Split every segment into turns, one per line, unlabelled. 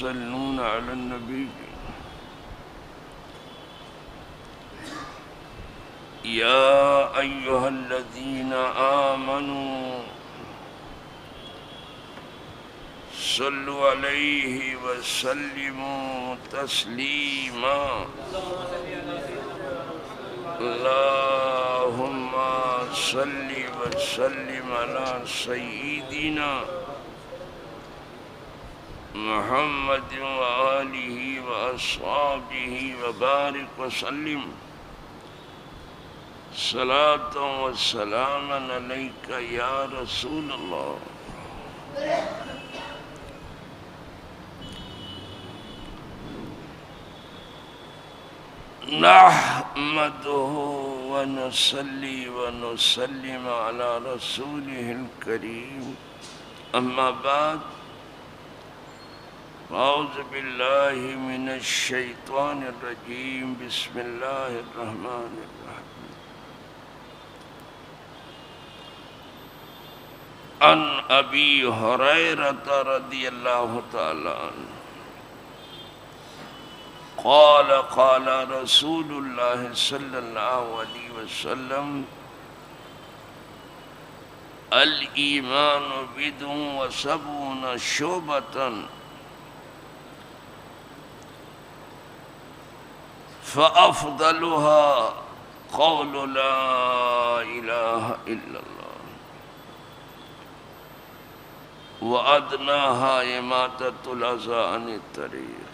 يصلون على النبي يا أيها الذين آمنوا صلوا عليه وسلموا تسليما اللهم صل وسلم على سيدنا محمد وآله وأصحابه وبارك وسلم صلاة وسلاما عليك يا رسول الله نحمده ونصلي ونسلم على رسوله الكريم أما بعد أعوذ بالله من الشيطان الرجيم بسم الله الرحمن الرحيم عن أبي هريرة رضي الله تعالى عنه قال قال رسول الله صلى الله عليه وسلم الإيمان بضع وسبعون شعبة فأفضلها قول لا إله إلا الله وأدناها إماطة الأذى عن الطريق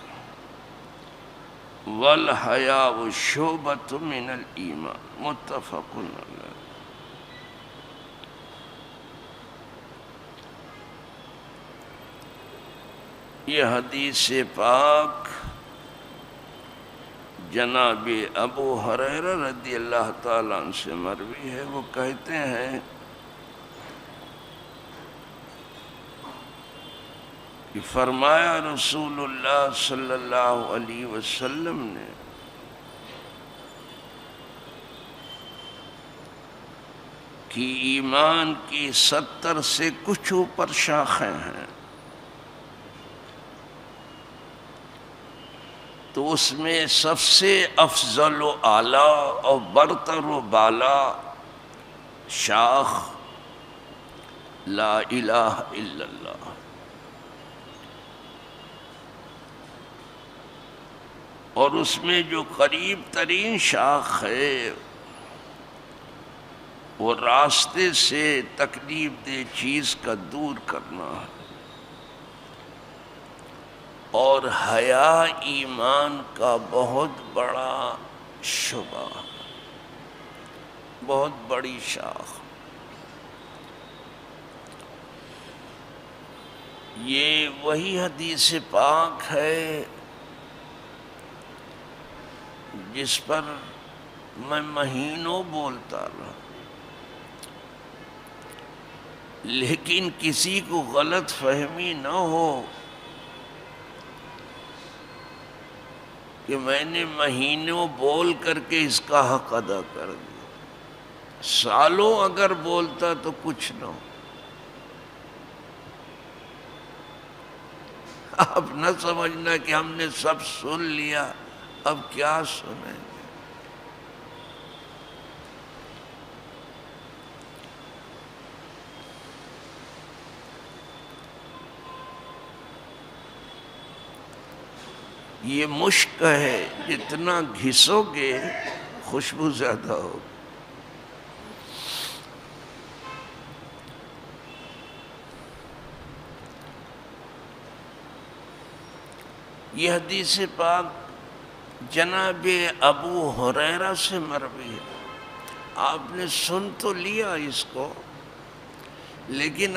والحياء شعبة من الإيمان متفق علیہ. یہ حدیث پاک جناب ابو ہریرہ رضی اللہ تعالیٰ عنہ سے مروی ہے. وہ کہتے ہیں کہ فرمایا رسول اللہ صلی اللہ علیہ وسلم نے کہ ایمان کی 70 سے کچھ اوپر شاخیں ہیں، تو اس میں سب سے افضل و اعلیٰ اور برتر و بالا شاخ لا الہ الا اللہ. اور اس میں جو قریب ترین شاخ ہے وہ راستے سے تکلیف دہ چیز کا دور کرنا ہے. اور حیا ایمان کا بہت بڑا شعبہ، بہت بڑی شاخ. یہ وہی حدیث پاک ہے جس پر میں مہینوں بولتا رہا، لیکن کسی کو غلط فہمی نہ ہو کہ میں نے مہینوں بول کر کے اس کا حق ادا کر دیا. سالوں اگر بولتا تو کچھ نہ ہو. اب نہ سمجھنا کہ ہم نے سب سن لیا، اب کیا سنیں. یہ مشک ہے، جتنا گھسو گے خوشبو زیادہ ہوگی. یہ حدیث پاک جناب ابو ہریرہ سے مروی ہے. آپ نے سن تو لیا اس کو، لیکن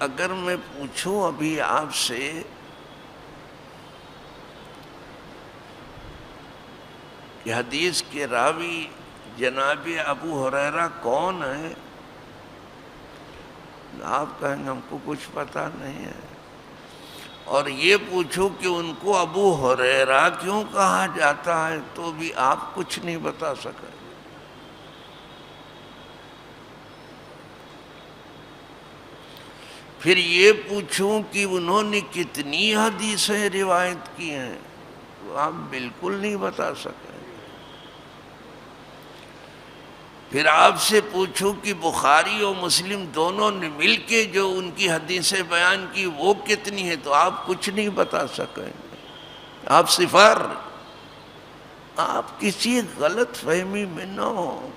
اگر میں پوچھوں ابھی آپ سے کہ حدیث کے راوی جناب ابو ہریرہ کون ہے، آپ کہیں گے ہم کو کچھ پتہ نہیں ہے. اور یہ پوچھو کہ ان کو ابو ہریرہ کیوں کہا جاتا ہے تو بھی آپ کچھ نہیں بتا سکے. پھر یہ پوچھوں کہ انہوں نے کتنی حدیثیں روایت کی ہیں تو آپ بالکل نہیں بتا سکیں۔ پھر آپ سے پوچھوں کہ بخاری اور مسلم دونوں نے مل کے جو ان کی حدیثیں بیان کی وہ کتنی ہیں تو آپ کچھ نہیں بتا سکیں۔ آپ صفر، آپ کسی غلط فہمی میں نہ ہو۔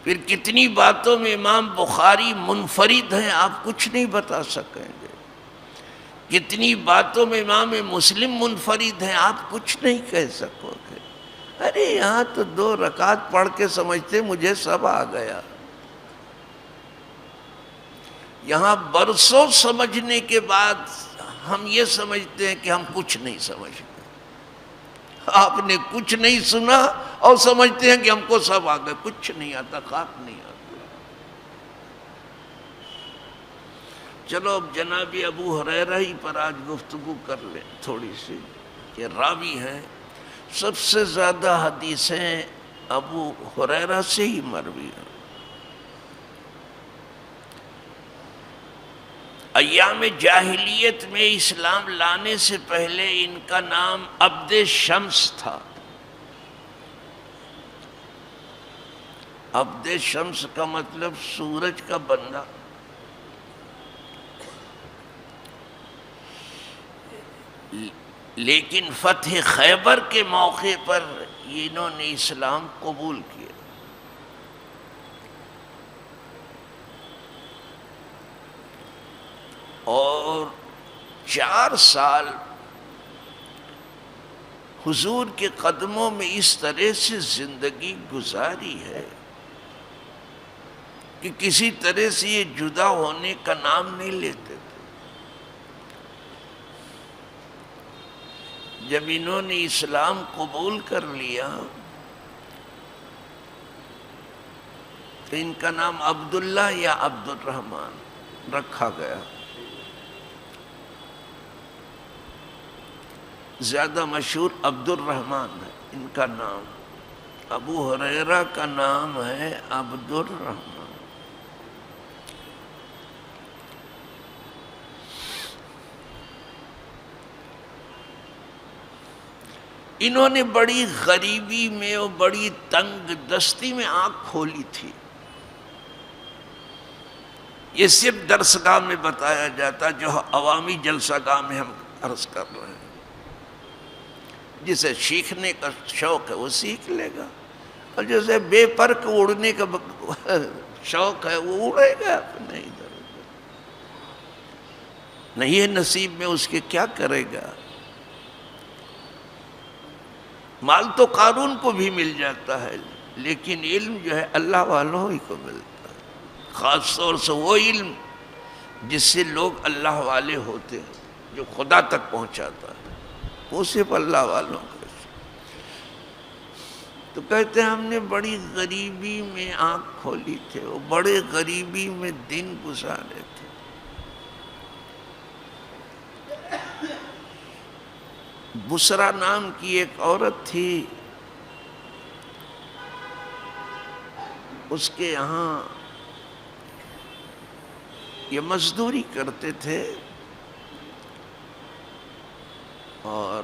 پھر کتنی باتوں میں امام بخاری منفرد ہیں آپ کچھ نہیں بتا سکیں گے، کتنی باتوں میں امام مسلم منفرد ہیں آپ کچھ نہیں کہہ سکو گے۔ ارے یہاں تو 2 رکعت پڑھ کے سمجھتے مجھے سب آ گیا، یہاں برسوں سمجھنے کے بعد ہم یہ سمجھتے ہیں کہ ہم کچھ نہیں سمجھتے۔ آپ نے کچھ نہیں سنا اور سمجھتے ہیں کہ ہم کو سب آ گئے، کچھ نہیں آتا، خاک نہیں آتا۔ چلو اب جناب ابو ہریرہ ہی پر آج گفتگو کر لیں تھوڑی سی، کہ راوی ہیں، سب سے زیادہ حدیثیں ابو ہریرہ سے ہی مروی ہیں۔ ایام جاہلیت میں اسلام لانے سے پہلے ان کا نام عبد شمس تھا۔ عبد شمس کا مطلب سورج کا بندہ۔ لیکن فتح خیبر کے موقع پر انہوں نے اسلام قبول کیا۔ اور 4 سال حضور کے قدموں میں اس طرح سے زندگی گزاری ہے کہ کسی طرح سے یہ جدا ہونے کا نام نہیں لیتے تھے۔ جب انہوں نے اسلام قبول کر لیا تو ان کا نام عبداللہ یا عبد الرحمن رکھا گیا۔ زیادہ مشہور عبد الرحمن ہے ان کا نام، ابو ہریرہ کا نام ہے عبد الرحمن۔ انہوں نے بڑی غریبی میں اور بڑی تنگ دستی میں آنکھ کھولی تھی۔ یہ صرف درسگاہ میں بتایا جاتا جو عوامی جلسہ گاہ میں ہم عرض کر رہے ہیں۔ جسے سیکھنے کا شوق ہے وہ سیکھ لے گا، اور جسے بے پرک اڑنے کا شوق ہے وہ اڑے گا اپنے ادھر ادھر، نہیں ہے نصیب میں اس کے کیا کرے گا۔ مال تو قارون کو بھی مل جاتا ہے، لیکن علم جو ہے اللہ والوں ہی کو ملتا ہے، خاص طور سے وہ علم جس سے لوگ اللہ والے ہوتے ہیں، جو خدا تک پہنچاتا ہے، وہ صرف اللہ والوں کو۔ تو کہتے ہیں ہم نے بڑی غریبی میں آنکھ کھولی تھے، وہ بڑے غریبی میں دن گزارے تھے۔ بسرا نام کی ایک عورت تھی، اس کے یہاں یہ مزدوری کرتے تھے، اور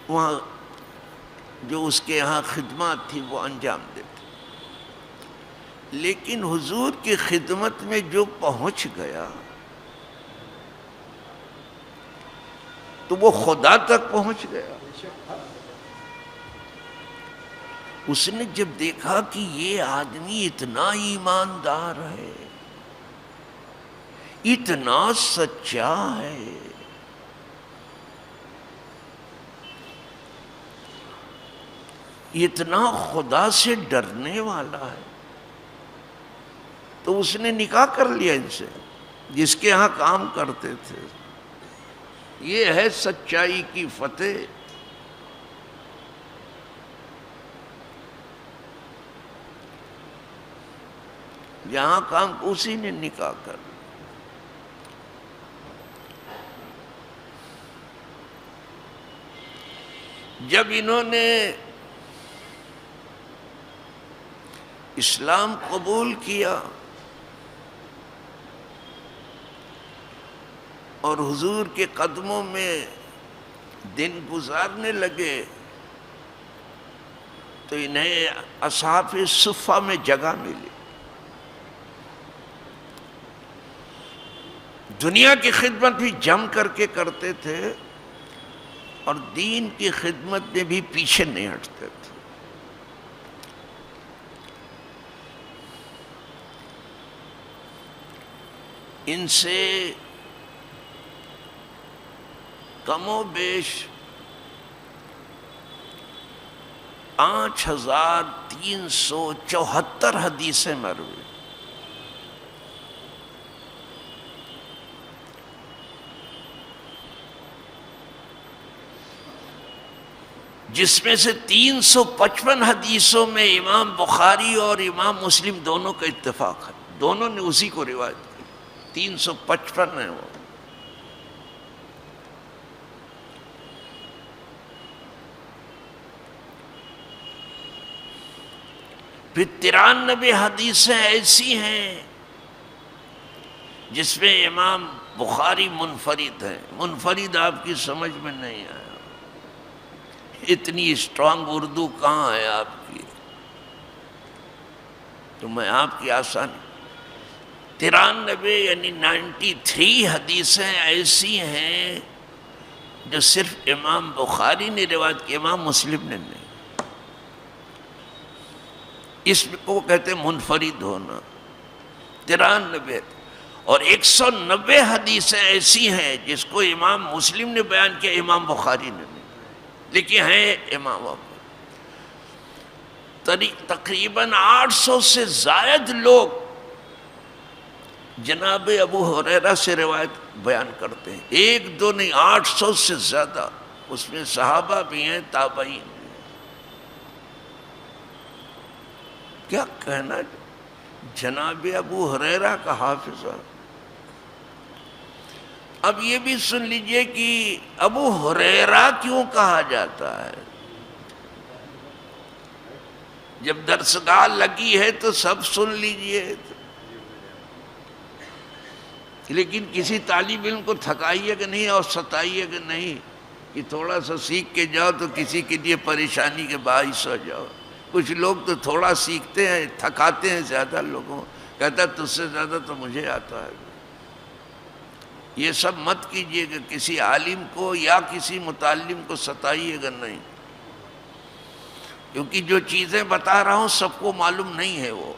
وہاں جو اس کے یہاں خدمات تھی وہ انجام دیتے، لیکن حضور کی خدمت میں جو پہنچ گیا تو وہ خدا تک پہنچ گیا۔ اس نے جب دیکھا کہ یہ آدمی اتنا ایماندار ہے، اتنا سچا ہے، اتنا خدا سے ڈرنے والا ہے، تو اس نے نکاح کر لیا ان سے، جس کے ہاں کام کرتے تھے۔ یہ ہے سچائی کی فتح۔ یہاں کام اسی نے نکاح کر لیا۔ جب انہوں نے اسلام قبول کیا اور حضور کے قدموں میں دن گزارنے لگے تو انہیں اصحاب صفہ میں جگہ ملی. دنیا کی خدمت بھی جم کر کے کرتے تھے اور دین کی خدمت میں بھی پیچھے نہیں ہٹتے تھے. ان سے کم و بیش 5374 حدیثیں مروی. جس میں سے 355 حدیثوں میں امام بخاری اور امام مسلم دونوں کا اتفاق ہے. دونوں نے اسی کو روایت کی. 355 ہے وہ. پھر 93 حدیثیں ایسی ہیں جس میں امام بخاری منفرد ہیں. منفرد آپ کی سمجھ میں نہیں آیا. اتنی اسٹرانگ اردو کہاں ہے آپ کی؟ تو میں آپ کی آسانی 93 یعنی 93 حدیثیں ایسی ہیں جو صرف امام بخاری نے روایت کی، امام مسلم نے نہیں. اس کو کہتے ہیں منفرد ہونا. 93 اور 190 حدیثیں ایسی ہیں جس کو امام مسلم نے بیان کیا، امام بخاری نے نہیں، لیکن ہیں امام ابو. تقریباً 800 سے زائد لوگ جناب ابو ہریرہ سے روایت بیان کرتے ہیں. 1 2 نہیں، 800 سے زیادہ. اس میں صحابہ بھی ہیں، تابعین بھی ہیں. کیا کہنا جناب ابو ہریرہ کا حافظہ. اب یہ بھی سن لیجئے کہ ابو ہریرہ کیوں کہا جاتا ہے. جب درسگاہ لگی ہے تو سب سن لیجئے، لیکن کسی طالب علم کو تھکائیے کہ نہیں اور ستائیے کہ نہیں کہ تھوڑا سا سیکھ کے جاؤ تو کسی کے لیے پریشانی کے باعث ہو جاؤ. کچھ لوگ تو تھوڑا سیکھتے ہیں، تھکاتے ہیں زیادہ لوگوں. کہتا ہے تجھ سے زیادہ تو مجھے آتا ہے. یہ سب مت کیجئے کہ کسی عالم کو یا کسی متعلم کو ستائیے گا نہیں، کیونکہ جو چیزیں بتا رہا ہوں سب کو معلوم نہیں ہے. وہ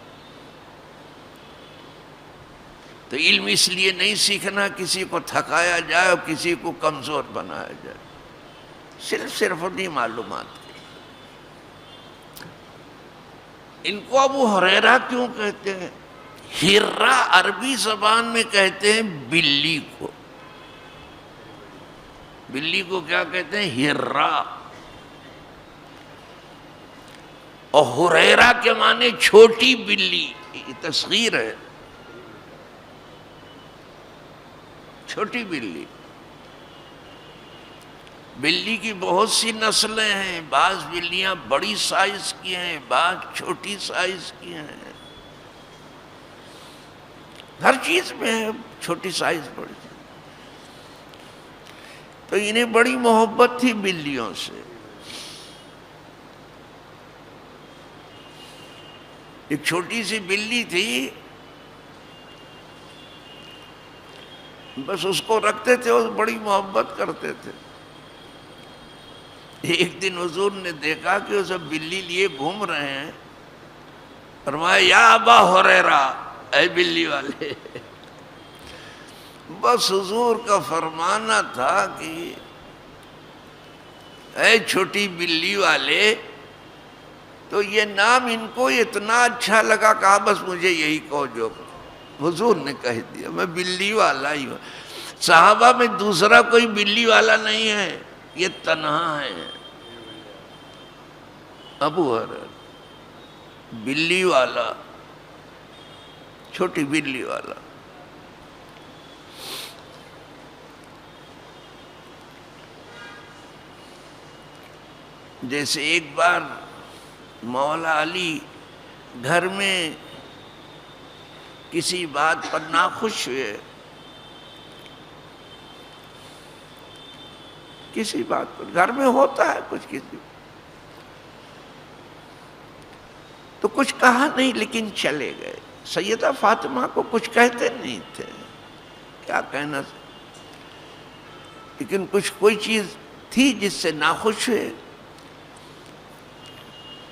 تو علم اس لیے نہیں سیکھنا کسی کو تھکایا جائے اور کسی کو کمزور بنایا جائے، صرف انہیں معلومات کی. ان کو ابو ہریرہ کیوں کہتے ہیں؟ ہرہ عربی زبان میں کہتے ہیں بلی کو. بلی کو کیا کہتے ہیں؟ ہرہ. اور ہریرہ کے معنی چھوٹی بلی. یہ تصغیر ہے، چھوٹی بلی. بلی کی بہت سی نسلیں ہیں. بعض بلیاں بڑی سائز کی ہیں، بعض چھوٹی سائز کی ہیں. ہر چیز میں ہے چھوٹی سائز بڑی. تو انہیں بڑی محبت تھی بلیوں سے. ایک چھوٹی سی بلی تھی، بس اس کو رکھتے تھے اور بڑی محبت کرتے تھے. ایک دن حضور نے دیکھا کہ وہ سب بلی لیے گھوم رہے ہیں. فرمایا یا ابا ہریرہ، اے بلی والے. بس حضور کا فرمانا تھا کہ اے چھوٹی بلی والے. تو یہ نام ان کو اتنا اچھا لگا، کہا بس مجھے یہی کہو جو. حضور نے کہہ دیا میں بلی والا ہی ہوں. صحابہ میں دوسرا کوئی بلی والا نہیں ہے، یہ تنہا ہے. ابو ہریرہ بلی والا، چھوٹی بلی والا. جیسے ایک بار مولا علی گھر میں کسی بات پر ناخوش ہوئے، کسی بات پر گھر میں ہوتا ہے کچھ کسی، تو کچھ کہا نہیں لیکن چلے گئے۔ سیدہ فاطمہ کو کچھ کہتے نہیں تھے، کیا کہنا، لیکن کچھ کوئی چیز تھی جس سے ناخوش ہوئے،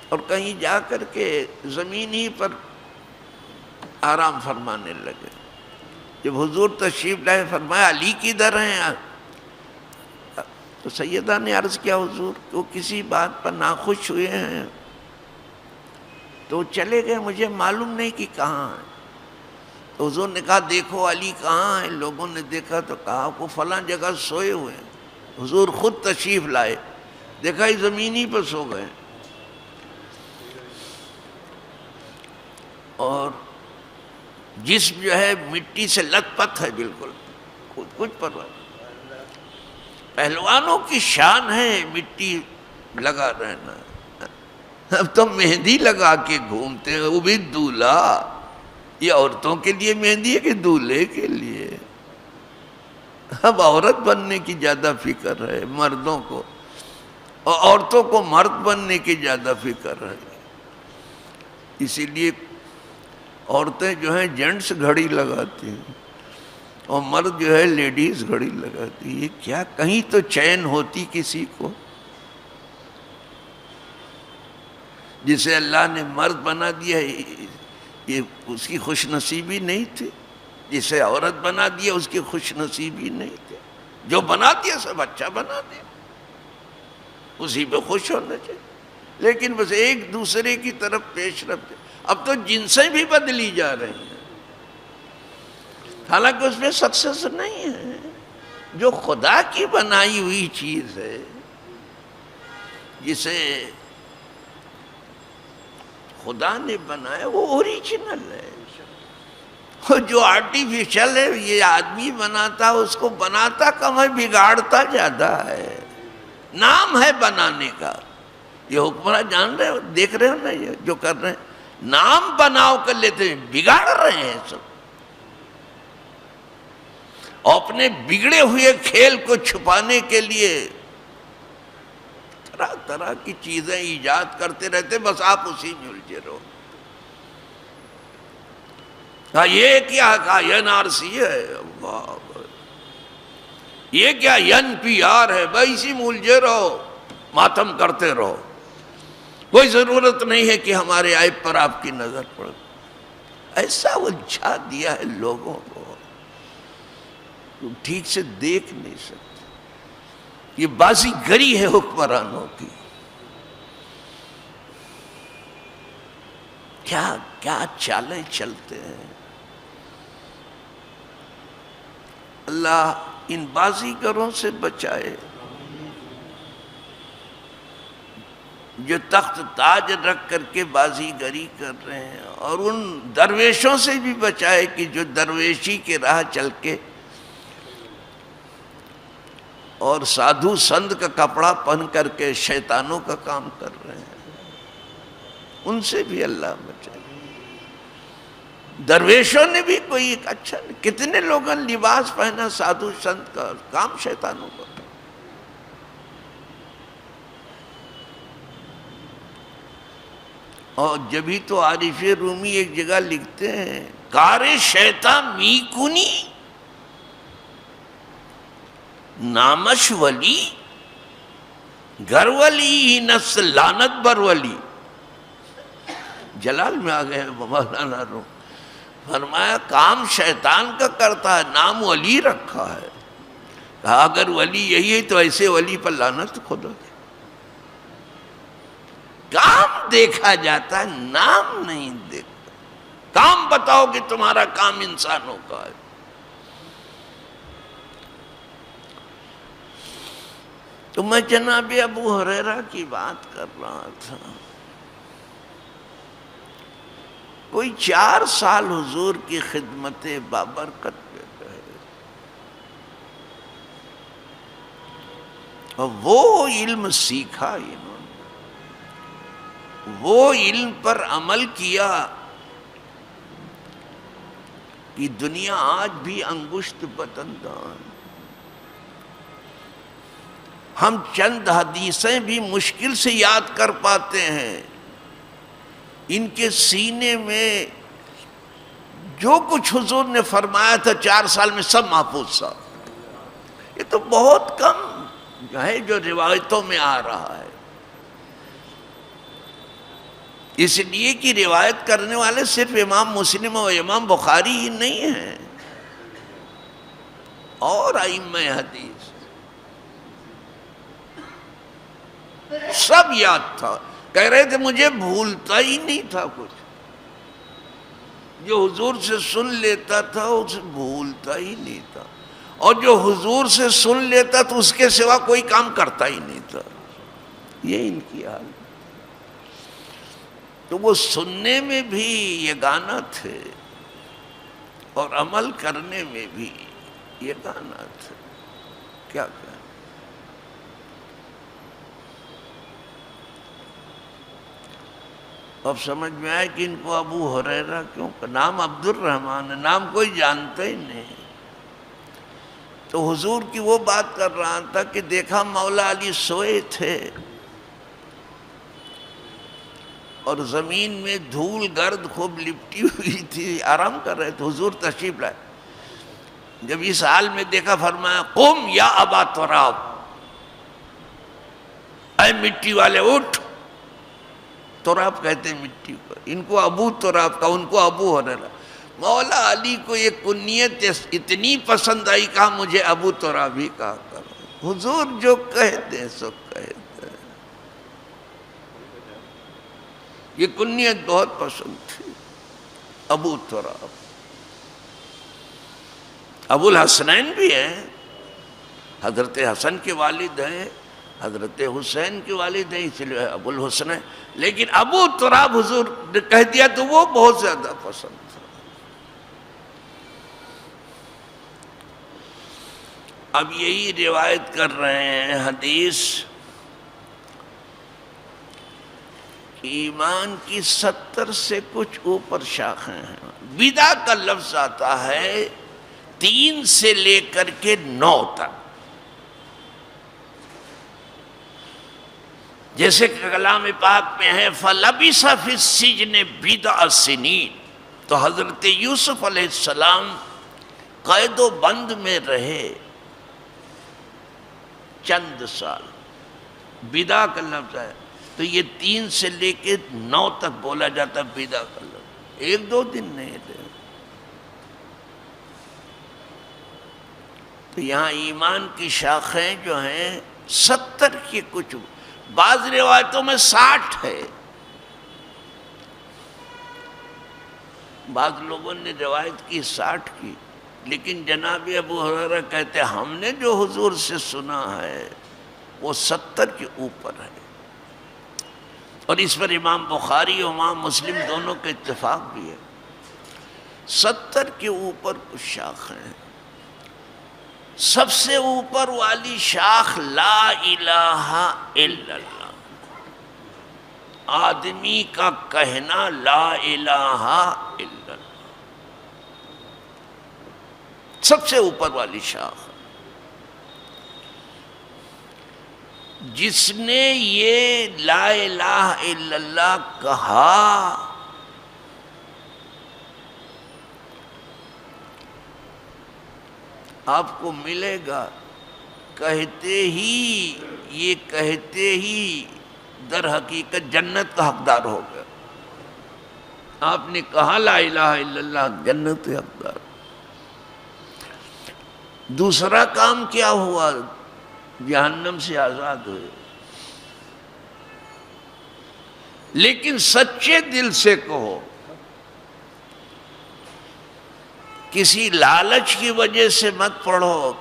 اور کہیں جا کر کے زمین ہی پر آرام فرمانے لگے۔ جب حضور تشریف لائے فرمایا علی کدھر ہیں؟ تو سیدہ نے عرض کیا حضور وہ کسی بات پر ناخوش ہوئے ہیں تو چلے گئے، مجھے معلوم نہیں کہ کہاں ہیں۔ تو حضور نے کہا دیکھو علی کہاں ہیں؟ لوگوں نے دیکھا تو کہا وہ فلاں جگہ سوئے ہوئے ہیں۔ حضور خود تشریف لائے، دیکھا ہی زمین ہی پر سو گئے، اور جسم جو ہے مٹی سے لت پت ہے، بالکل کچھ پرواہ نہیں۔ پہلوانوں کی شان ہے مٹی لگا رہنا، اب تو مہندی لگا کے گھومتے ہیں، وہ بھی دولہا۔ یہ عورتوں کے لیے مہندی ہے کہ دولہے کے لیے؟ اب عورت بننے کی زیادہ فکر ہے مردوں کو، اور عورتوں کو مرد بننے کی زیادہ فکر ہے۔ اسی لیے عورتیں جو ہیں جینٹس گھڑی لگاتی ہیں، اور مرد جو ہے لیڈیز گھڑی لگاتی ہے۔ یہ کیا، کہیں تو چین ہوتی کسی کو؟ جسے اللہ نے مرد بنا دیا یہ اس کی خوش نصیبی نہیں تھی، جسے عورت بنا دیا اس کی خوش نصیبی نہیں تھی۔ جو بنا دیا سب اچھا بنا دیا، اسی پہ خوش ہونا چاہیے، لیکن بس ایک دوسرے کی طرف پیش رفت۔ اب تو جنسیں بھی بدلی جا رہی ہیں، حالانکہ اس میں سکسیس نہیں ہے۔ جو خدا کی بنائی ہوئی چیز ہے، جسے خدا نے بنایا وہ اوریجنل ہے، اور جو آرٹیفیشل ہے یہ آدمی بناتا، اس کو بناتا کم ہے، بگاڑتا زیادہ ہے۔ نام ہے بنانے کا، یہ حکمراں جان رہے ہو، دیکھ رہے ہو نا یہ جو کر رہے ہیں، نام بناؤ کر لیتے ہیں، بگاڑ رہے ہیں سب، اور اپنے بگڑے ہوئے کھیل کو چھپانے کے لیے طرح طرح کی چیزیں ایجاد کرتے رہتے، بس آپ اسی میں الجھے رہو۔ ہاں یہ کیا کہا این آر سی ہے، یہ کیا این پی آر ہے، بھائی اسی میں الجھے رہو، ماتم کرتے رہو، کوئی ضرورت نہیں ہے کہ ہمارے عیب پر آپ کی نظر پڑے۔ ایسا الجھا دیا ہے لوگوں کو، تم ٹھیک سے دیکھ نہیں سکتے۔ یہ بازی گری ہے حکمرانوں کی، کیا کیا چالیں چلتے ہیں۔ اللہ ان بازیگروں سے بچائے جو تخت تاج رکھ کر کے بازیگری کر رہے ہیں، اور ان درویشوں سے بھی بچائے کہ جو درویشی کے راہ چل کے اور سادھو سنت کا کپڑا پہن کر کے شیطانوں کا کام کر رہے ہیں، ان سے بھی اللہ بچائے۔ درویشوں نے بھی کوئی ایک اچھا، کتنے لوگوں نے لباس پہنا سادھو سنت کا، کام شیطانوں کا۔ اور جبھی تو عارف رومی ایک جگہ لکھتے ہیں، کار شیطان می کنی نامش ولی گھر ولی نفس لعنت بر ولی۔ جلال میں آ گئے مولانا روم، فرمایا کام شیطان کا کرتا ہے، نام ولی رکھا ہے، کہا اگر ولی یہی ہے تو ایسے ولی پر لعنت خدا کی۔ کام دیکھا جاتا ہے، نام نہیں دیکھتا۔ کام بتاؤ کہ تمہارا کام انسانوں کا ہے۔ تو میں جناب ابو ہریرہ کی بات کر رہا تھا، کوئی 4 سال حضور کی خدمت بابرکت پہ رہے، اور وہ علم سیکھا انہوں نے، وہ علم پر عمل کیا کہ دنیا آج بھی انگشت بدندان. ہم چند حدیثیں بھی مشکل سے یاد کر پاتے ہیں. ان کے سینے میں جو کچھ حضور نے فرمایا تھا 4 سال میں سب محفوظ تھا. یہ تو بہت کم ہے جو روایتوں میں آ رہا ہے. اس لیے کہ روایت کرنے والے صرف امام مسلم اور امام بخاری ہی نہیں ہیں، اور ائمہ حدیث سب یاد تھا. کہہ رہے تھے مجھے بھولتا ہی نہیں تھا کچھ. جو حضور سے سن لیتا تھا اسے بھولتا ہی نہیں تھا، اور جو حضور سے سن لیتا تو اس کے سوا کوئی کام کرتا ہی نہیں تھا. یہ ان کی حالت. تو وہ سننے میں بھی یگانہ تھے اور عمل کرنے میں بھی یگانہ تھے. کیا کہیں؟ اب سمجھ میں آئے کہ ان کو ابو ہریرہ کیوں، نام عبد الرحمن ہے، نام کوئی جانتا ہی نہیں. تو حضور کی وہ بات کر رہا تھا کہ دیکھا مولا علی سوئے تھے اور زمین میں دھول گرد خوب لپٹی ہوئی تھی، آرام کر رہے تھے. حضور تشریف لائے. جب اس حال میں دیکھا فرمایا قم یا ابا تراب، اے مٹی والے اٹھ. تراب کہتے ہیں مٹی کو، ان کو ابو تراب کا، ان کو ابو ہریرہ. مولا علی کو یہ کنیت اتنی پسند آئی، کہا مجھے ابو تراب ہی کہا کرو. حضور جو کہتے ہیں سو کہتے ہیں. یہ کنیت بہت پسند تھی، ابو تراب. ابو الحسنین بھی ہیں، حضرت حسن کے والد ہیں، حضرت حسین کے والد ہیں، اس لیے ابو الحسن. لیکن ابو تراب حضور نے کہہ دیا تو وہ بہت زیادہ پسند تھا. اب یہی روایت کر رہے ہیں حدیث، ایمان کی 70 سے کچھ اوپر شاخیں ہیں. بدع کا لفظ آتا ہے 3 سے لے کر کے 9 تک. جیسے کہ کلام پاک میں ہے فَلَبِثَ فِي السِّجْنِ بِضْعَ سِنِينَ، تو حضرت یوسف علیہ السلام قید و بند میں رہے چند سال. بدع کا لفظ ہے تو یہ 3 سے لے کے 9 تک بولا جاتا ہے بدع کا لفظ. 1-2 دن نہیں رہے. تو یہاں ایمان کی شاخیں جو ہیں 70 کی کچھ، بعض روایتوں میں 60 ہے. بعض لوگوں نے روایت کی 60 کی، لیکن جناب ابو ہریرہ کہتے ہیں ہم نے جو حضور سے سنا ہے وہ 70 کے اوپر ہے. اور اس پر امام بخاری اور امام مسلم دونوں کے اتفاق بھی ہے. 70 کے اوپر کچھ شاخیں ہیں. سب سے اوپر والی شاخ لا الہ الا اللہ، آدمی کا کہنا لا الہ الا اللہ، سب سے اوپر والی شاخ. جس نے یہ لا الہ الا اللہ کہا آپ کو ملے گا کہتے ہی در حقیقت جنت کا حقدار ہو گیا. آپ نے کہا لا الہ الا اللہ، جنت کا حقدار. دوسرا کام کیا ہوا؟ جہنم سے آزاد ہوئے. لیکن سچے دل سے کہو، کسی لالچ کی وجہ سے مت پڑھو،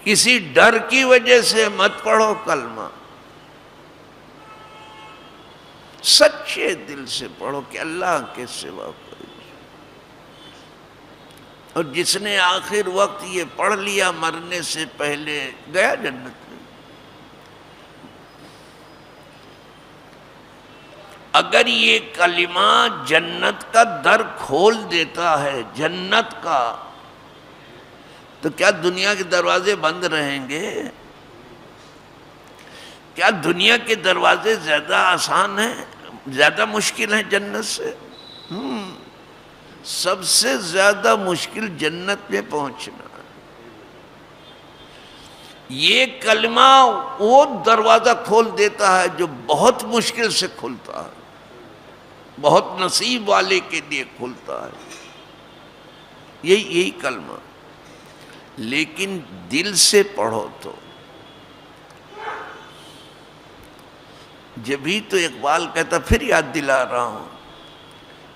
کسی ڈر کی وجہ سے مت پڑھو کلمہ. سچے دل سے پڑھو کہ اللہ کے سوا کوئی. اور جس نے آخر وقت یہ پڑھ لیا مرنے سے پہلے گیا جنت میں. اگر یہ کلمہ جنت کا در کھول دیتا ہے، جنت کا، تو کیا دنیا کے دروازے بند رہیں گے؟ کیا دنیا کے دروازے زیادہ آسان ہیں، زیادہ مشکل ہیں جنت سے؟ سب سے زیادہ مشکل جنت میں پہنچنا ہے۔ یہ کلمہ وہ دروازہ کھول دیتا ہے جو بہت مشکل سے کھلتا ہے، بہت نصیب والے کے لیے کھلتا ہے، یہی کلمہ۔ لیکن دل سے پڑھو تو، جبھی تو اقبال کہتا، پھر یاد دلا رہا ہوں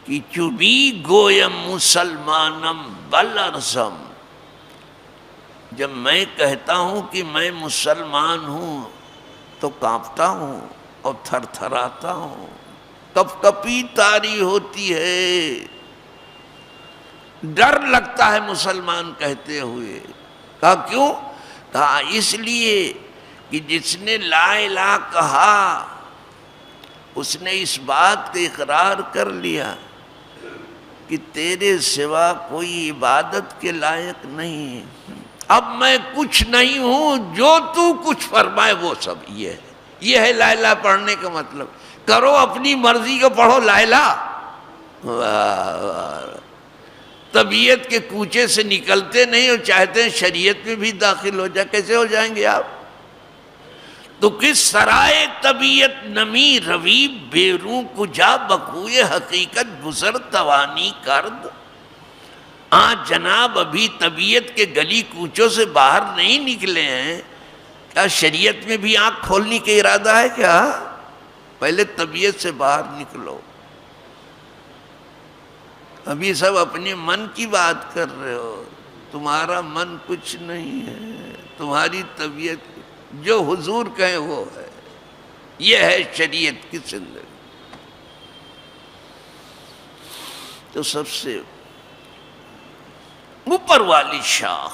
کہ چوبی گویم مسلمانم بلرزم، جب میں کہتا ہوں کہ میں مسلمان ہوں تو کانپتا ہوں اور تھر تھراتا ہوں، کپ کپی طاری ہوتی ہے، ڈر لگتا ہے مسلمان کہتے ہوئے۔ کہا کیوں؟ کہا اس لیے کہ جس نے لا الہ کہا اس نے اس بات کا اقرار کر لیا کہ تیرے سوا کوئی عبادت کے لائق نہیں، اب میں کچھ نہیں ہوں، جو تو کچھ فرمائے وہ سب یہ ہے لا الہ پڑھنے کا مطلب۔ کرو اپنی مرضی کو پڑھو لا الہ۔ طبیعت کے کوچے سے نکلتے نہیں اور چاہتے ہیں شریعت میں بھی داخل ہو جائے، کیسے ہو جائیں گے آپ؟ تو کس سرائے طبیعت نمی روی بیروں کجا بکوئے حقیقت گزر توانی کرد۔ جناب ابھی طبیعت کے گلی کوچوں سے باہر نہیں نکلے ہیں، کیا شریعت میں بھی آنکھ کھولنے کا ارادہ ہے کیا؟ پہلے طبیعت سے باہر نکلو۔ ابھی سب اپنے من کی بات کر رہے ہو، تمہارا من کچھ نہیں ہے، تمہاری طبیعت جو حضور کہیں وہ ہے، یہ ہے شریعت کی زندگی۔ تو سب سے اوپر والی شاخ،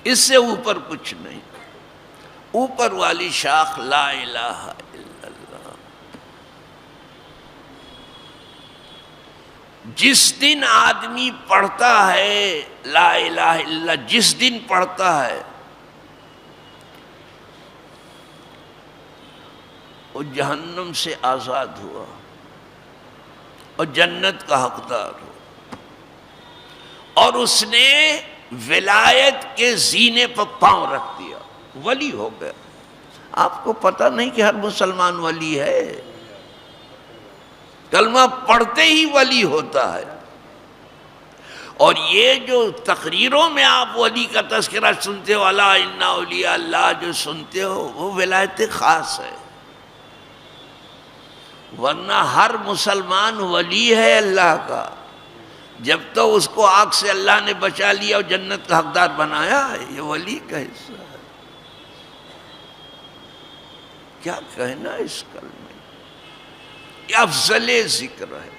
اس سے اوپر کچھ نہیں، اوپر والی شاخ لا الہ الا اللہ۔ جس دن آدمی پڑھتا ہے لا الہ الا اللہ، جس دن پڑھتا ہے وہ جہنم سے آزاد ہوا اور جنت کا حقدار ہوا، اور اس نے ولایت کے زینے پر پاؤں رکھ دیا، ولی ہو گیا۔ آپ کو پتہ نہیں کہ ہر مسلمان ولی ہے؟ کلمہ پڑھتے ہی ولی ہوتا ہے۔ اور یہ جو تقریروں میں آپ ولی کا تذکرہ سنتے ہو، الا ان اولیاء اللہ جو سنتے ہو، وہ ولایت خاص ہے، ورنہ ہر مسلمان ولی ہے اللہ کا، جب تو اس کو آگ سے اللہ نے بچا لیا اور جنت کا حقدار بنایا، یہ ولی کا حصہ ہے۔ کیا کہنا اس کلمے، یہ افضل ذکر ہے۔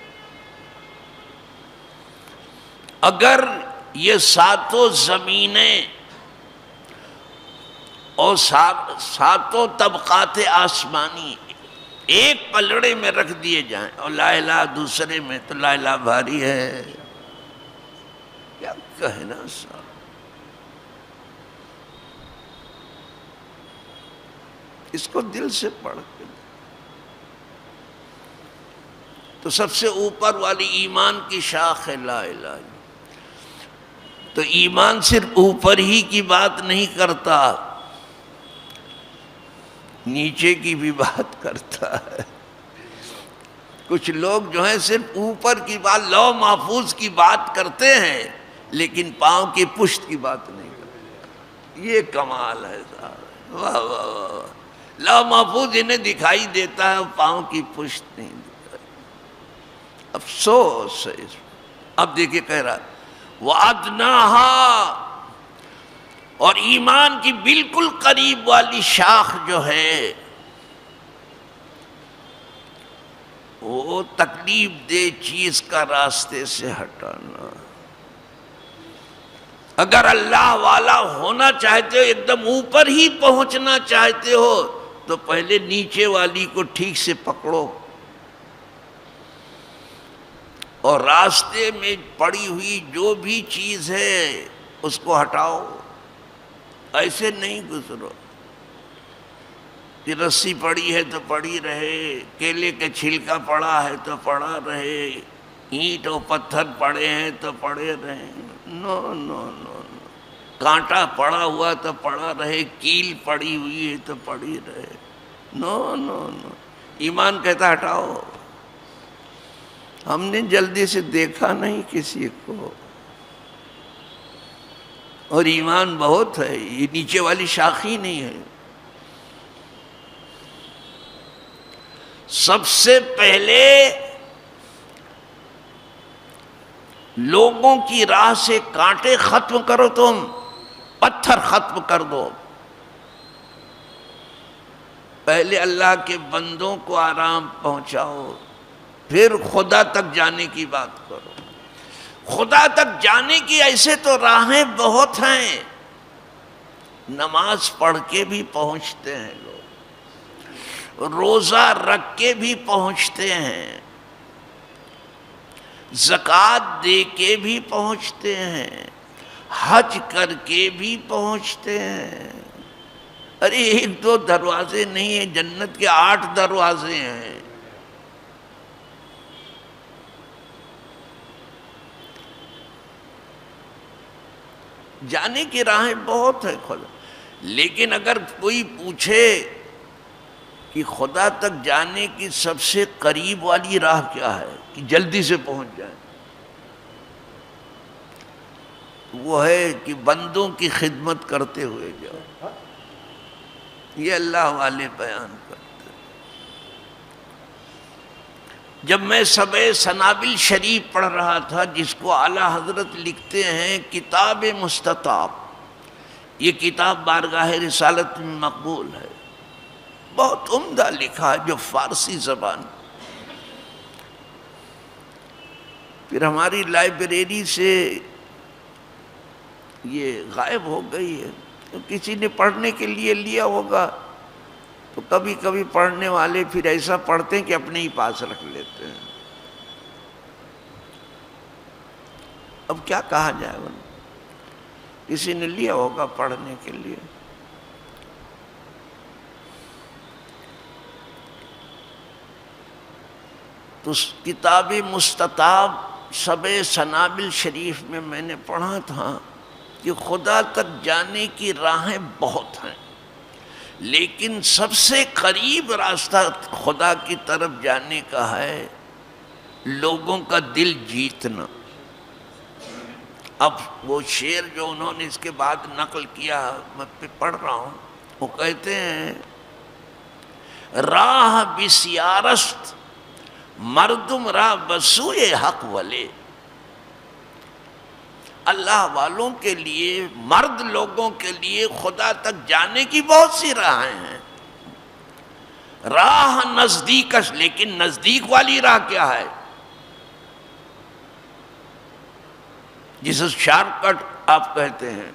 اگر یہ ساتوں زمینیں اور ساتوں طبقات آسمانی ایک پلڑے میں رکھ دیے جائیں اور لا الہ دوسرے میں، تو لا الہ بھاری ہے۔ کیا کہنا صاحب، اس کو دل سے پڑھ کے۔ تو سب سے اوپر والی ایمان کی شاخ ہے لا الہ۔ تو ایمان صرف اوپر ہی کی بات نہیں کرتا، نیچے کی بھی بات کرتا ہے۔ کچھ لوگ جو ہیں صرف اوپر کی بات، لوح محفوظ کی بات کرتے ہیں، لیکن پاؤں کی پشت کی بات نہیں کرتے۔ یہ کمال ہے صاحب، واہ واہ واہ۔ لوح محفوظ انہیں دکھائی دیتا ہے، پاؤں کی پشت نہیں دکھائی۔ افسوس ہے اس میں۔ اب دیکھیں کہہ رہا وَأَدْنَاهَا، اور ایمان کی بالکل قریب والی شاخ جو ہے وہ تکلیف دہ چیز کا راستے سے ہٹانا۔ اگر اللہ والا ہونا چاہتے ہو، ایک دم اوپر ہی پہنچنا چاہتے ہو، تو پہلے نیچے والی کو ٹھیک سے پکڑو اور راستے میں پڑی ہوئی جو بھی چیز ہے اس کو ہٹاؤ. ایسے نہیں گزرو کہ رسی پڑی ہے تو پڑی رہے، کیلے کا چھلکا پڑا ہے تو پڑا رہے، اینٹ اور پتھر پڑے ہیں تو پڑے رہے. نو نو نو نو. کانٹا پڑا ہوا تو پڑا رہے، کیل پڑی ہوئی ہے تو پڑی رہے. نو نو نو. ایمان کہتا ہٹاؤ. ہم نے جلدی سے دیکھا نہیں کسی کو، اور ایمان بہت ہے، یہ نیچے والی شاخ ہی نہیں ہے. سب سے پہلے لوگوں کی راہ سے کانٹے ختم کرو، تم پتھر ختم کر دو. پہلے اللہ کے بندوں کو آرام پہنچاؤ، پھر خدا تک جانے کی بات کرو. خدا تک جانے کی ایسے تو راہیں بہت ہیں. نماز پڑھ کے بھی پہنچتے ہیں لوگ، روزہ رکھ کے بھی پہنچتے ہیں، زکوٰۃ دے کے بھی پہنچتے ہیں، حج کر کے بھی پہنچتے ہیں. ارے ایک دو دروازے نہیں ہیں، جنت کے 8 دروازے ہیں. جانے کی راہیں بہت ہے خدا. لیکن اگر کوئی پوچھے کہ خدا تک جانے کی سب سے قریب والی راہ کیا ہے کہ جلدی سے پہنچ جائے، وہ ہے کہ بندوں کی خدمت کرتے ہوئے جاؤ. یہ اللہ والے بیان کرتے. جب میں سبع سنابل شریف پڑھ رہا تھا، جس کو اعلیٰ حضرت لکھتے ہیں کتاب مستطاب، یہ کتاب بارگاہ رسالت میں مقبول ہے، بہت عمدہ لکھا ہے، جو فارسی زبان. پھر ہماری لائبریری سے یہ غائب ہو گئی ہے، تو کسی نے پڑھنے کے لیے لیا ہوگا، تو کبھی کبھی پڑھنے والے پھر ایسا پڑھتے ہیں کہ اپنے ہی پاس رکھ لیتے ہیں. اب کیا کہا جائے، کسی نے لیا ہوگا پڑھنے کے لیے. تو کتاب مستطاب سبع سنابل شریف میں نے پڑھا تھا کہ خدا تک جانے کی راہیں بہت ہیں، لیکن سب سے قریب راستہ خدا کی طرف جانے کا ہے لوگوں کا دل جیتنا. اب وہ شعر جو انہوں نے اس کے بعد نقل کیا، میں پڑھ رہا ہوں، وہ کہتے ہیں راہ بسیارست مردم راہ بسوئے حق ولے. اللہ والوں کے لیے، مرد لوگوں کے لیے خدا تک جانے کی بہت سی راہیں ہیں. راہ نزدیکش، لیکن نزدیک والی راہ کیا ہے، جسے شارٹ کٹ آپ کہتے ہیں.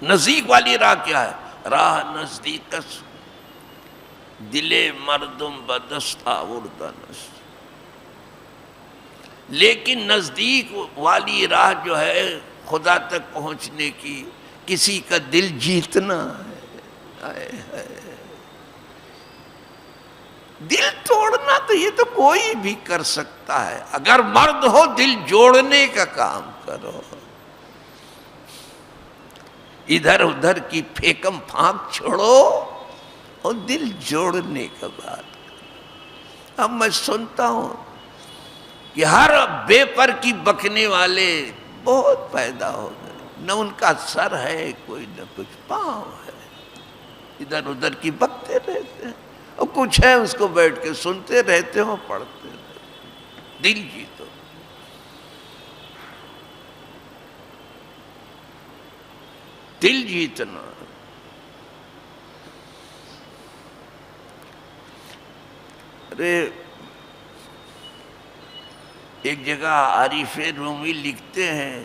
نزدیک والی راہ کیا ہے، راہ نزدیکش دلے مردم بدست آوردنس. لیکن نزدیک والی راہ جو ہے خدا تک پہنچنے کی، کسی کا دل جیتنا ہے. دل توڑنا تو یہ تو کوئی بھی کر سکتا ہے. اگر مرد ہو دل جوڑنے کا کام کرو، ادھر ادھر کی پھیکم پھانک چھوڑو اور دل جوڑنے کا بات کرو. اب میں سنتا ہوں کہ ہر بے پر کی بکنے والے بہت پیدا ہو گئے، نہ ان کا سر ہے کوئی، نہ کچھ پاؤں ہے، ادھر ادھر کی بکتے رہتے ہیں، اور کچھ ہے اس کو بیٹھ کے سنتے رہتے ہو، پڑھتے رہتے. دل جیتو. دل جیتنا. ارے ایک جگہ عارف رومی لکھتے ہیں،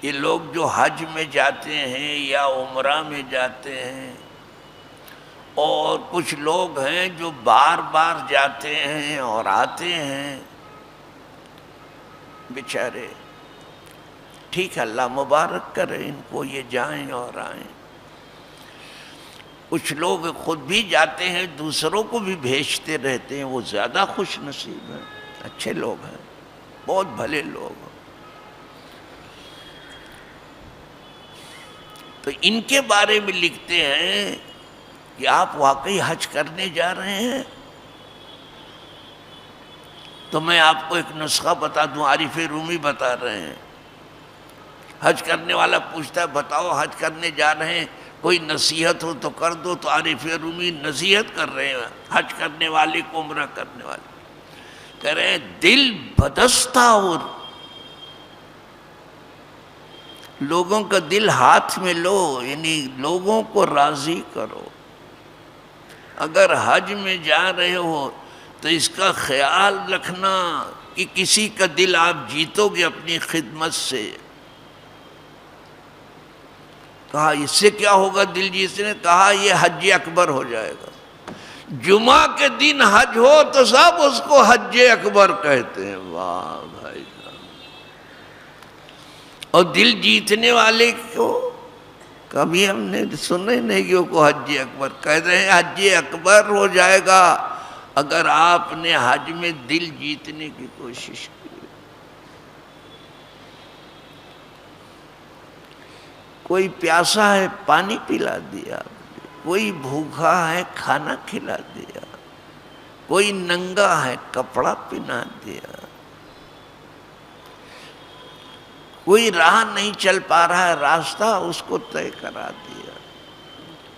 یہ لوگ جو حج میں جاتے ہیں یا عمرہ میں جاتے ہیں، اور کچھ لوگ ہیں جو بار بار جاتے ہیں اور آتے ہیں بیچارے. ٹھیک ہے، اللہ مبارک کرے ان کو، یہ جائیں اور آئیں. کچھ لوگ خود بھی جاتے ہیں، دوسروں کو بھی بھیجتے رہتے ہیں، وہ زیادہ خوش نصیب ہیں، اچھے لوگ ہیں، بہت بھلے لوگ ہیں. تو ان کے بارے میں لکھتے ہیں کہ آپ واقعی حج کرنے جا رہے ہیں. تو میں آپ کو ایک نسخہ بتا دوں، عارف رومی بتا رہے ہیں. حج کرنے والا پوچھتا ہے بتاؤ حج کرنے جا رہے ہیں، کوئی نصیحت ہو تو کر دو. تو عارف رومی نصیحت کر رہے ہیں حج کرنے والے کو، عمرہ کرنے والے. کہہ رہے ہیں دل بدستہ اور لوگوں کا دل ہاتھ میں لو، یعنی لوگوں کو راضی کرو. اگر حج میں جا رہے ہو تو اس کا خیال رکھنا کہ کسی کا دل آپ جیتو گے اپنی خدمت سے. کہا اس سے کیا ہوگا دل جیتنے نے؟ کہا یہ حج اکبر ہو جائے گا. جمعہ کے دن حج ہو تو سب اس کو حج اکبر کہتے ہیں. واہ بھائی صاحب. اور دل جیتنے والے کو کبھی ہم نے سنا ہی نہیں کہ وہ کو حج اکبر کہہ رہے ہیں. حج اکبر ہو جائے گا اگر آپ نے حج میں دل جیتنے کی کوشش کی. کوئی پیاسا ہے پانی پلا دیا، کوئی بھوکا ہے کھانا کھلا دیا، کوئی ننگا ہے کپڑا پہنا دیا، کوئی راہ نہیں چل پا رہا ہے راستہ اس کو طے کرا دیا،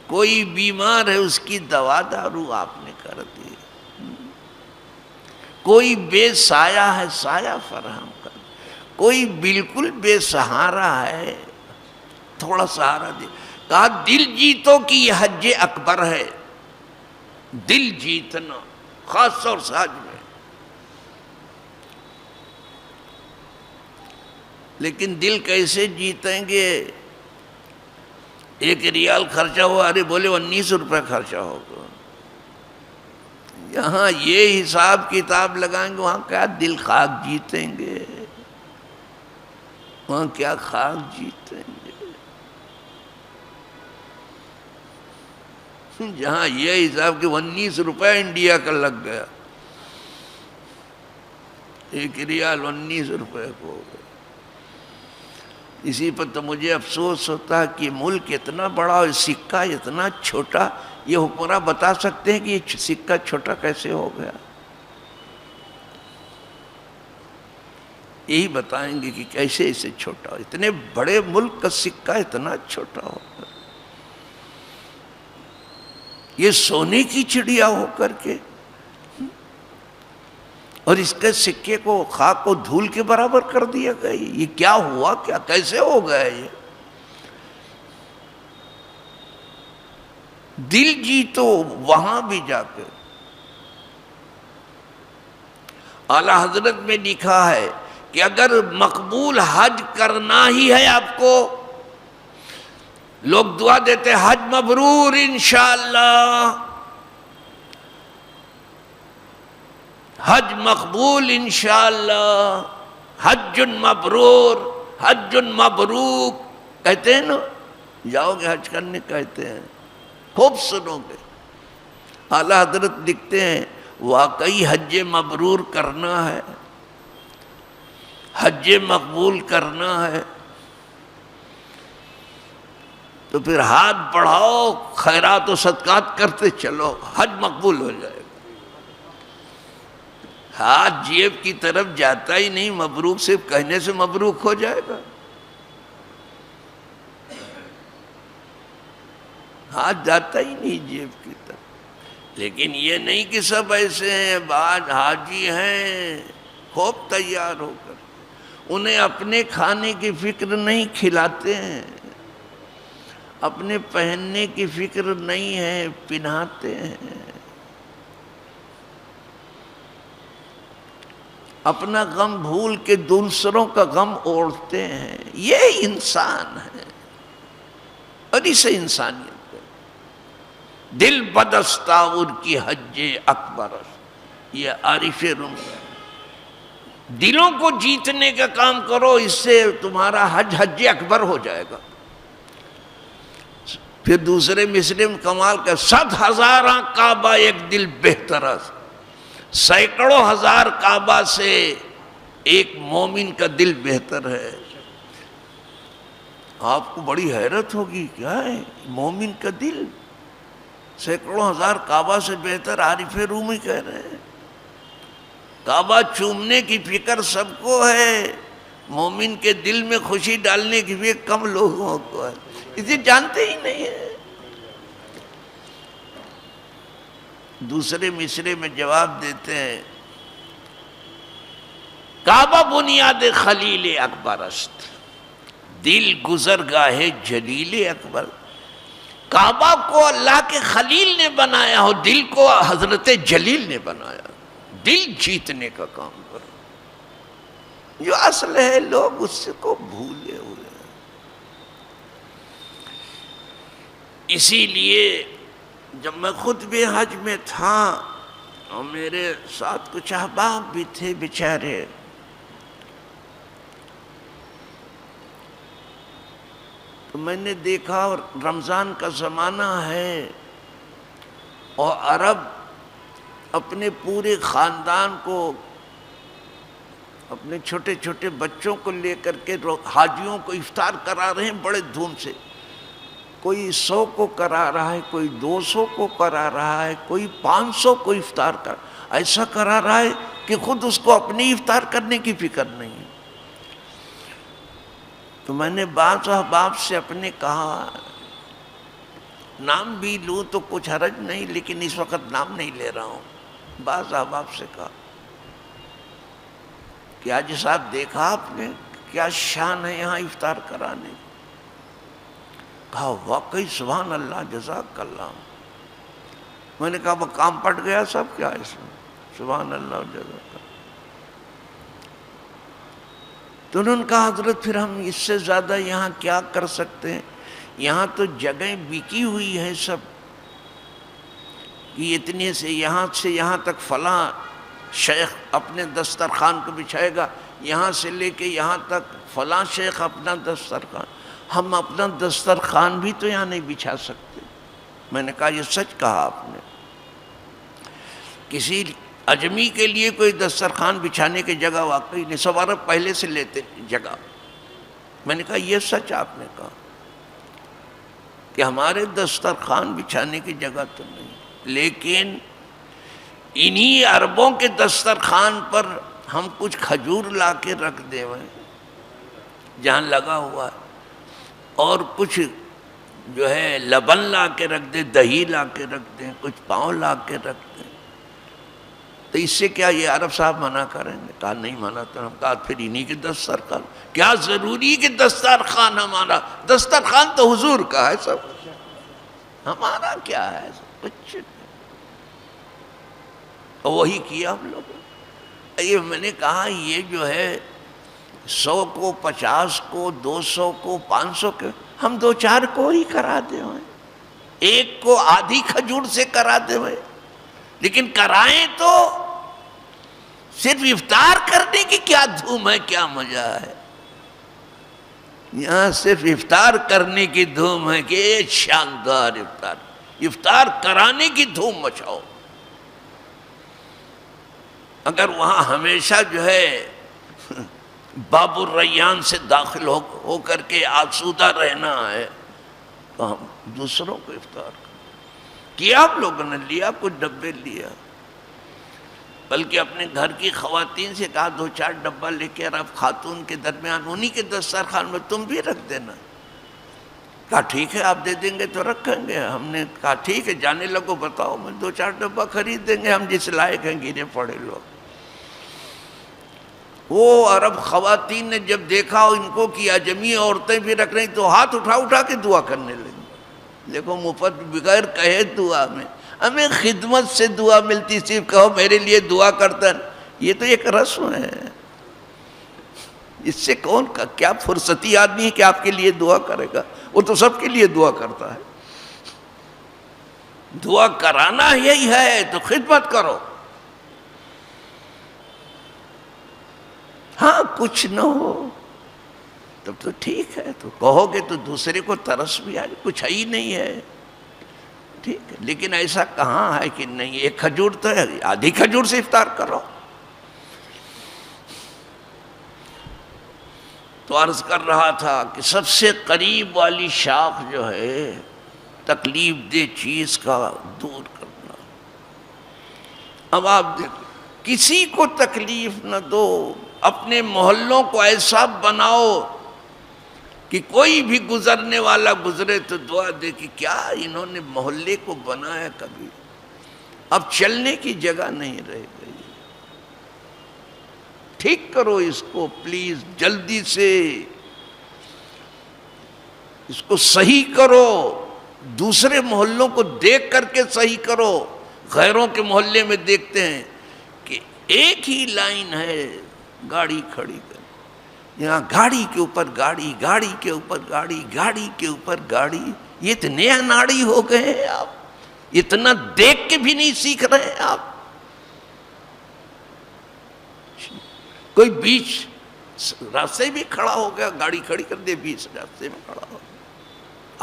کوئی بیمار ہے اس کی دوا دارو آپ نے کر دی، کوئی بے سایہ ہے سایہ فراہم کر، کوئی بالکل بے سہارا ہے تھوڑا سہارا دے. کہا دل جیتو کہ یہ حج اکبر ہے. دل جیتنا خاص طور سے حج میں. لیکن دل کیسے جیتیں گے؟ 1 ریال خرچہ ہوا، ارے بولے 19 روپے خرچہ ہوگا. یہاں یہ حساب کتاب لگائیں گے، وہاں کیا دل خاک جیتیں گے، وہاں کیا خاک جیتیں گے. جہاں یہ حساب کہ 19 روپے انڈیا کا لگ گیا، 1 ریال 19 روپے کو ہو گیا. اسی پر تو مجھے افسوس ہوتا ہے کہ ملک اتنا بڑا اور سکہ اتنا چھوٹا. یہ حکمراں بتا سکتے ہیں کہ یہ سکہ چھوٹا کیسے ہو گیا؟ یہی بتائیں گے کہ کیسے اسے چھوٹا ہو. اتنے بڑے ملک کا سکہ اتنا چھوٹا ہو گیا. یہ سونے کی چڑیا ہو کر کے، اور اس کے سکے کو خاک کو دھول کے برابر کر دیا گیا. یہ کیا ہوا؟ کیا کیسے ہو گیا؟ یہ دل جیتو وہاں بھی جا کے. اعلی حضرت میں لکھا ہے کہ اگر مقبول حج کرنا ہی ہے آپ کو، لوگ دعا دیتے حج مبرور انشاءاللہ، حج مقبول انشاءاللہ، حج مبرور، حج مبروک کہتے ہیں نا. جاؤ گے حج کرنے کہتے ہیں، خوب سنو گے. اعلی حضرت لکھتے ہیں واقعی حج مبرور کرنا ہے، حج مقبول کرنا ہے تو پھر ہاتھ بڑھاؤ، خیرات و صدقات کرتے چلو، حج مقبول ہو جائے گا. ہاتھ جیب کی طرف جاتا ہی نہیں، مبروک صرف کہنے سے مبروک ہو جائے گا. ہاتھ جاتا ہی نہیں جیب کی طرف. لیکن یہ نہیں کہ سب ایسے ہیں، بعض حاجی ہیں خوب تیار ہو کر، انہیں اپنے کھانے کی فکر نہیں، کھلاتے ہیں. اپنے پہننے کی فکر نہیں ہے، پہناتے ہیں. اپنا غم بھول کے دوسروں کا غم اوڑھتے ہیں. یہ انسان ہے اور اسے انسانیت ہے. دل بدستاور کی حج اکبر. یہ عارف روم ہے. دلوں کو جیتنے کا کام کرو، اس سے تمہارا حج اکبر ہو جائے گا. پھر دوسرے مسلم کمال کا 100,000 کعبہ ایک دل بہتر ہے. سینکڑوں ہزار کعبہ سے ایک مومن کا دل بہتر ہے. آپ کو بڑی حیرت ہوگی، کیا ہے مومن کا دل سینکڑوں ہزار کعبہ سے بہتر. عارف رومی کہہ رہے ہیں کعبہ چومنے کی فکر سب کو ہے، مومن کے دل میں خوشی ڈالنے کی فکر کم لوگوں کو ہے، اسے جانتے ہی نہیں ہے. دوسرے مصرے میں جواب دیتے ہیں کعبہ بنیاد خلیل اکبر است، دل گزرگاہ جلیل اکبر. کعبہ کو اللہ کے خلیل نے بنایا ہو، دل کو حضرت جلیل نے بنایا. دل جیتنے کا کام کرو، جو اصل ہے لوگ اس کو بھولے ہوئے ہیں. اسی لیے جب میں خود بھی حج میں تھا اور میرے ساتھ کچھ احباب بھی تھے بیچارے، تو میں نے دیکھا رمضان کا زمانہ ہے اور عرب اپنے پورے خاندان کو، اپنے چھوٹے چھوٹے بچوں کو لے کر کے حاجیوں کو افطار کرا رہے ہیں بڑے دھوم سے. کوئی 100 کو کرا رہا ہے، کوئی 200 کو کرا رہا ہے، کوئی 500 کو افطار ایسا کرا رہا ہے کہ خود اس کو اپنی افطار کرنے کی فکر نہیں ہے. تو میں نے بعض احباب سے اپنے کہا، نام بھی لوں تو کچھ حرج نہیں، لیکن اس وقت نام نہیں لے رہا ہوں. بعض احباب سے کہا کہ حاجی صاحب دیکھا آپ نے کیا شان ہے یہاں افطار کرانے. کہا واقعی سبحان اللہ جزاک اللہ. میں نے کہا وہ کام پٹ گیا سب کیا اس میں، سبحان اللہ جزاک اللہ. تو انہوں نے کہا حضرت پھر ہم اس سے زیادہ یہاں کیا کر سکتے ہیں، یہاں تو جگہیں بکی ہوئی ہیں سب، کہ اتنے سے یہاں تک فلاں شیخ اپنے دسترخوان کو بچھائے گا، یہاں سے لے کے یہاں تک فلاں شیخ اپنا دسترخوان. ہم اپنا دسترخوان بھی تو یہاں نہیں بچھا سکتے. میں نے کہا یہ سچ کہا آپ نے. کسی اجمی کے لیے کوئی دسترخوان بچھانے کی جگہ واقعی نہیں، 100 عرب پہلے سے لیتے جگہ. میں نے کہا یہ سچ آپ نے کہا کہ ہمارے دسترخوان بچھانے کی جگہ تو نہیں، لیکن انہی عربوں کے دسترخوان پر ہم کچھ کھجور لا کے رکھ دے ہوئے جہاں لگا ہوا ہے، اور کچھ جو ہے لبن لا کے رکھ دیں، دہی لا کے رکھ دیں، کچھ پاؤں لا کے رکھ دیں، تو اس سے کیا یہ عرب صاحب منع کریں گے؟ کہا نہیں منع. تو ہم کہا پھر انہی کے دسترخوان کیا ضروری کہ دسترخوان ہمارا؟ دسترخوان تو حضور کا ہے، سب ہمارا کیا ہے؟ کچھ وہی کیا ہم لوگوں. یہ میں نے کہا یہ جو ہے 100 کو 50 کو 200 کو 500 کو ہم 2-4 کو ہی کرا دے ہوئے، ایک کو آدھی کھجور سے کرا دے ہوئے، لیکن کرائیں تو صرف افطار کرنے کی کیا دھوم ہے، کیا مزہ ہے. یہاں صرف افطار کرنے کی دھوم ہے کہ شاندار افطار کرانے کی دھوم مچاؤ. اگر وہاں ہمیشہ جو ہے باب الریان سے داخل ہو کر کے آسودہ رہنا ہے تو ہم دوسروں کو افطار کیا. آپ لوگوں نے لیا کچھ ڈبے لیا، بلکہ اپنے گھر کی خواتین سے کہا 2-4 ڈبہ لے کے اب خاتون کے درمیان انہی کے دسترخوان میں تم بھی رکھ دینا. کہا ٹھیک ہے آپ دے دیں گے تو رکھیں گے. ہم نے کہا ٹھیک ہے جانے لگو، بتاؤ میں 2-4 ڈبہ خرید دیں گے، ہم جس لائق ہیں گنے پڑے لوگ. وہ عرب خواتین نے جب دیکھا ان کو کہ اجمی عورتیں بھی رکھ رہی تو ہاتھ اٹھا کے دعا کرنے لگی. دیکھو مفت بغیر کہے دعا میں ہمیں خدمت سے دعا ملتی، صرف کہو میرے لیے دعا کرتا ہے. یہ تو ایک رسم ہے، اس سے کون کا کیا فرصتی آدمی ہے کہ آپ کے لیے دعا کرے گا؟ وہ تو سب کے لیے دعا کرتا ہے. دعا کرانا یہی ہے تو خدمت کرو. ہاں کچھ نہ ہو تب تو ٹھیک ہے، تو کہو گے تو دوسرے کو ترس بھی آئے، کچھ ہی نہیں ہے ٹھیک ہے. لیکن ایسا کہاں ہے کہ نہیں، ایک کھجور تو ہے، آدھی کھجور سے افطار کرو. تو عرض کر رہا تھا کہ سب سے قریب والی شاخ جو ہے تکلیف دہ چیز کا دور کرنا. اب آپ دیکھو، کسی کو تکلیف نہ دو، اپنے محلوں کو ایسا بناؤ کہ کوئی بھی گزرنے والا گزرے تو دعا دے کہ کیا انہوں نے محلے کو بنایا کبھی، اب چلنے کی جگہ نہیں رہ گئی. ٹھیک کرو اس کو پلیز، جلدی سے اس کو صحیح کرو. دوسرے محلوں کو دیکھ کر کے صحیح کرو. غیروں کے محلے میں دیکھتے ہیں کہ ایک ہی لائن ہے گاڑی کھڑی کر، یہاں گاڑی کے اوپر گاڑی، گاڑی کے اوپر گاڑی، گاڑی کے اوپر گاڑی. یہ اتنے اناڑی ہو گئے ہیں آپ، اتنا دیکھ کے بھی نہیں سیکھ رہے ہیں آپ. کوئی بیچ راستے بھی کھڑا ہو گیا، گاڑی کھڑی کر دے، بیچ راستے میں کھڑا ہو گیا.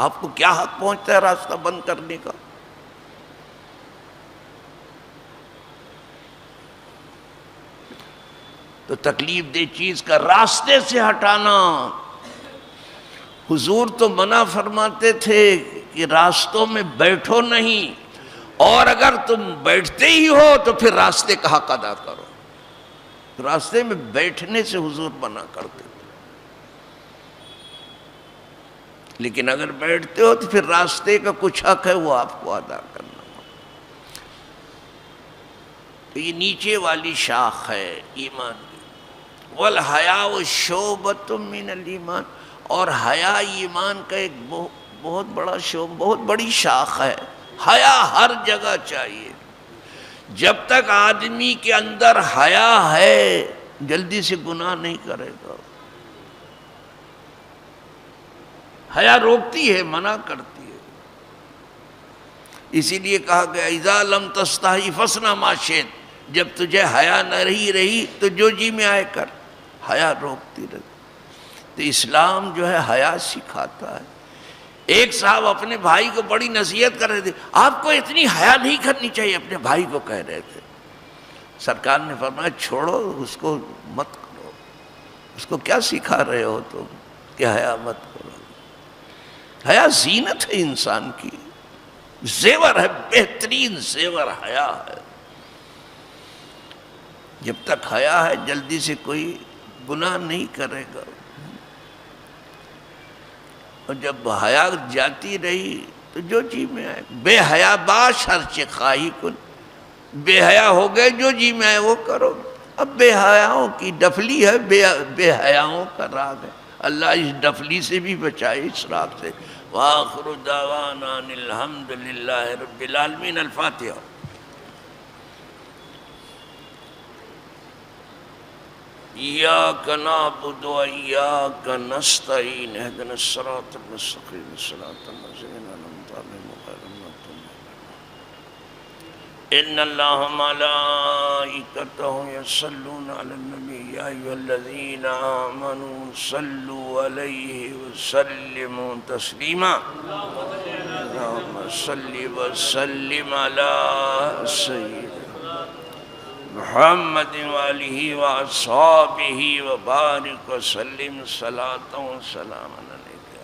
آپ کو کیا حق پہنچتا ہے راستہ بند کرنے کا؟ تو تکلیف دہ چیز کا راستے سے ہٹانا. حضور تو منع فرماتے تھے کہ راستوں میں بیٹھو نہیں، اور اگر تم بیٹھتے ہی ہو تو پھر راستے کا حق ادا کرو. راستے میں بیٹھنے سے حضور منع کرتے تھے، لیکن اگر بیٹھتے ہو تو پھر راستے کا کچھ حق ہے وہ آپ کو ادا کرنا. تو یہ نیچے والی شاخ ہے ایمان کی. وَالْحَيَاءُ شُعْبَةٌ مِّنَ الْإِيمَانِ، اور حیا ایمان کا ایک بہت بڑا شعبہ، بہت بڑی شاخ ہے. حیا ہر جگہ چاہیے. جب تک آدمی کے اندر حیا ہے جلدی سے گناہ نہیں کرے گا. حیا روکتی ہے، منع کرتی ہے. اسی لیے کہا گیا اذا لم تستحی فاصنع ما شئت، جب تجھے حیا نہ رہی تو جو جی میں آئے کر. حیا روکتی رہتی. تو اسلام جو ہے حیا سکھاتا ہے. ایک صاحب اپنے بھائی کو بڑی نصیحت کر رہے تھے، آپ کو اتنی حیا نہیں کرنی چاہیے، اپنے بھائی کو کہہ رہے تھے. سرکار نے فرمایا چھوڑو اس کو، مت کرو. اس کو کیا سکھا رہے ہو تم کہ حیا مت کرو؟ حیا زینت ہے انسان کی، زیور ہے، بہترین زیور حیا ہے. جب تک حیا ہے جلدی سے کوئی گناہ نہیں کرے گا. اور جب حیا جاتی رہی تو جو جی میں آئے. بے حیا باش ہر چہ خواہی کن، بے حیا ہو گئے جو جی میں آئے وہ کرو. اب بے حیاؤں کی ڈفلی ہے، بے حیاؤں کا راگ ہے. اللہ اس ڈفلی سے بھی بچائے، اس راگ سے. وآخر دعوانا ان الحمد للہ رب العالمین. الفاتحہ. ایاک نعبد و ایاک نستعین اہدنا الصراط المستقیم صراط الذین انعمت علیہم غیر المغضوب علیہم. ان اللہ ملائکتہ یصلون علی النبی یا ایھا الذین آمنوا صلوا علیہ وسلموا تسلیما. اللہم صل وسلم علی سیدنا محمد وآلہ وأصحابہ وبارک وسلم صلاة و سلام علیک.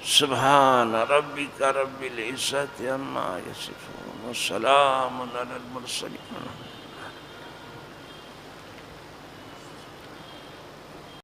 سبحان ربک رب العزت عما یصفون وسلام علی المرسلین.